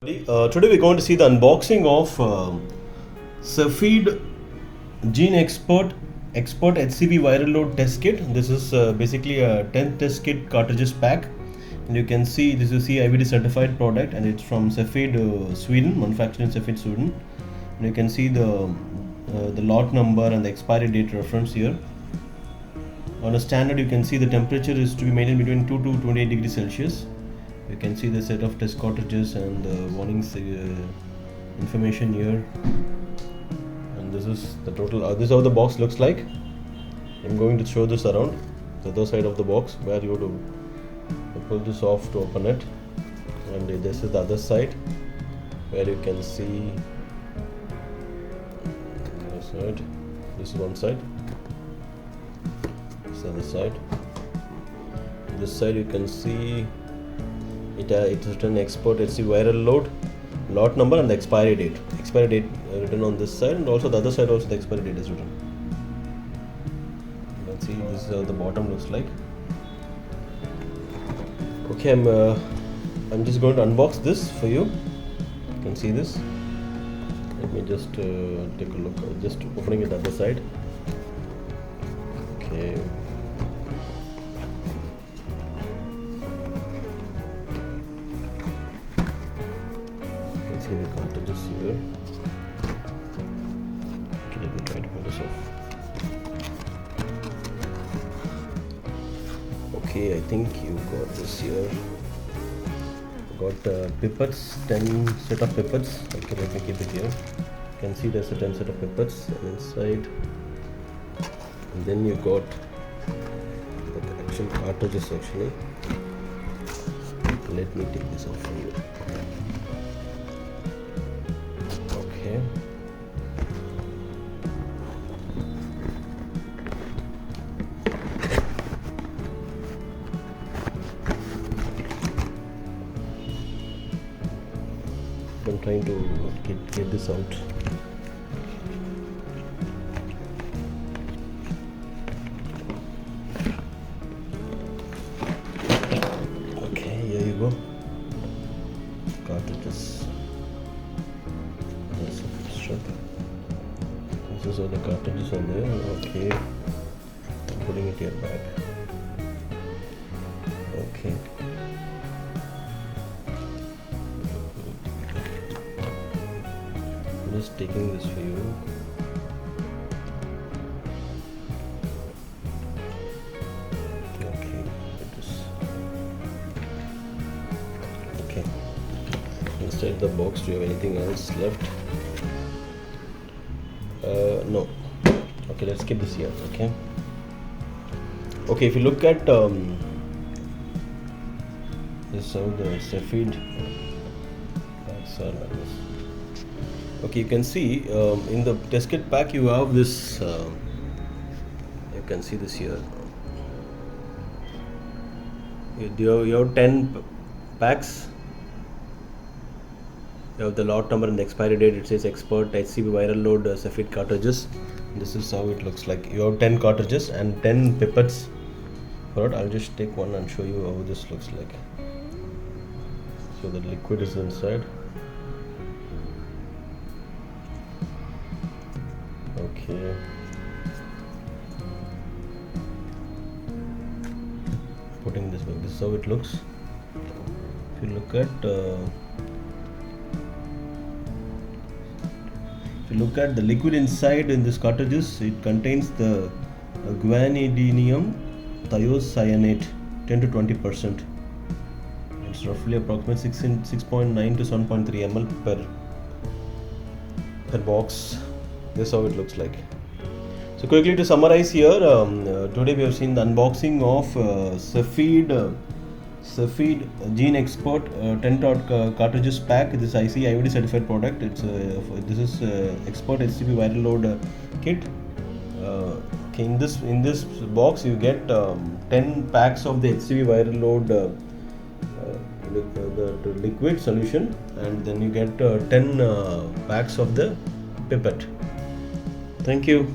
Today we're going to see the unboxing of Cepheid GeneXpert HCV Viral Load test kit. This is basically a 10 test kit cartridges pack, and you can see this is CE certified product, and it's from Cepheid Sweden, manufactured in Cepheid Sweden. And you can see the lot number and the expiry date reference here. On a standard, you can see the temperature is to be maintained between 2 to 28 degrees Celsius. You can see the set of test cartridges and the warnings information here, and this is the total. This is how the box looks like. I'm going to show this around the other side of the box, where you have to pull this off to open it, and this is the other side, where you can see this side. This is one side. This is the other side. This side you can see. It's written Xpert HCV Viral Load, lot number and the expiry date. Expiry date written on this side, and also the other side also the expiry date is written. You can see this is how the bottom looks like. Okay, I'm just going to unbox this for you. You can see this. Let me just take a look. I'm just opening it the other side. Okay. The cartridges here. Okay, let me try to pull this off. Okay, I think you got this here. Got pipettes, 10 set of pipettes. Okay, let me keep it here. You can see there's a 10 set of pipettes inside. And then you got the actual cartridges actually. Let me take this off for you. Okay. I'm trying to get this out. Okay, here you go. Cartridges. This is all the cartridges are there. Okay, I'm putting it here back. Okay. I'm just taking this for you. Okay, okay. Inside the box, do you have anything else left? No. Okay, let's keep this here. Okay. Okay, if you look at this is how the Cepheid packs are like this. Okay, you can see in the test kit pack you have this. You can see this here. You have 10 packs. You have the lot number and the expiry date. It says Xpert HCV Viral Load Cepheid cartridges. This is how it looks like. You have 10 cartridges and 10 pipettes for it. I'll just take one and show you how this looks like. So the liquid is inside. Okay. Putting this back. This is how it looks. If you look at the liquid inside in this cartridges, it contains the guanidinium thiocyanate 10 to 20%. It's roughly approximately 6.9 to 7.3 ml per box. This is how it looks like. So quickly to summarize here, today we have seen the unboxing of Cepheid GeneXpert 10 cartridges pack. This IC/IVD certified product. This is Xpert HCV Viral Load kit. Okay, in this box you get 10 packs of the HCV Viral Load the liquid solution, and then you get 10 packs of the pipette. Thank you.